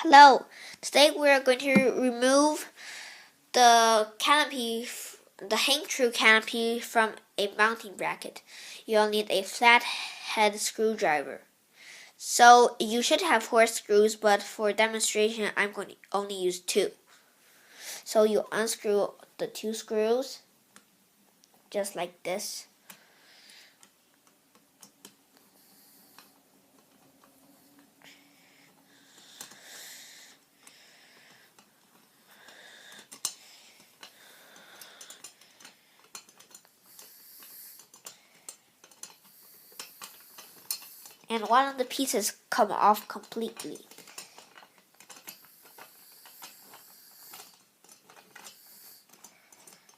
Hello, today we are going to remove the canopy, the hang-tru canopy from a mounting bracket. You'll need a flathead screwdriver. So you should have 4 screws, but for demonstration I'm going to only use 2. So you unscrew the 2 screws, just like this. And one of the pieces come off completely.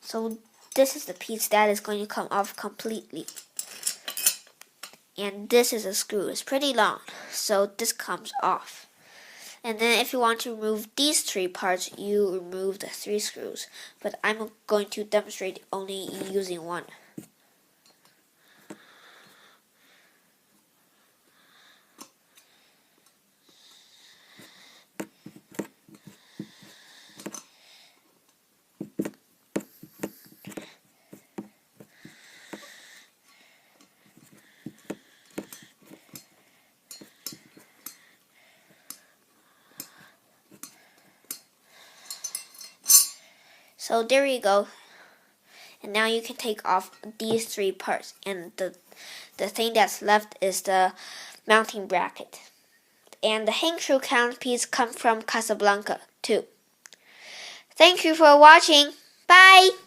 So this is the piece that is going to come off completely. And this is a screw. It's pretty long, so this comes off. And then if you want to remove these 3 parts, you remove the 3 screws. But I'm going to demonstrate only using 1. So there you go. And now you can take off these 3 parts. And the thing that's left is the mounting bracket. And the hang-tru canopies come from Casablanca too. Thank you for watching. Bye!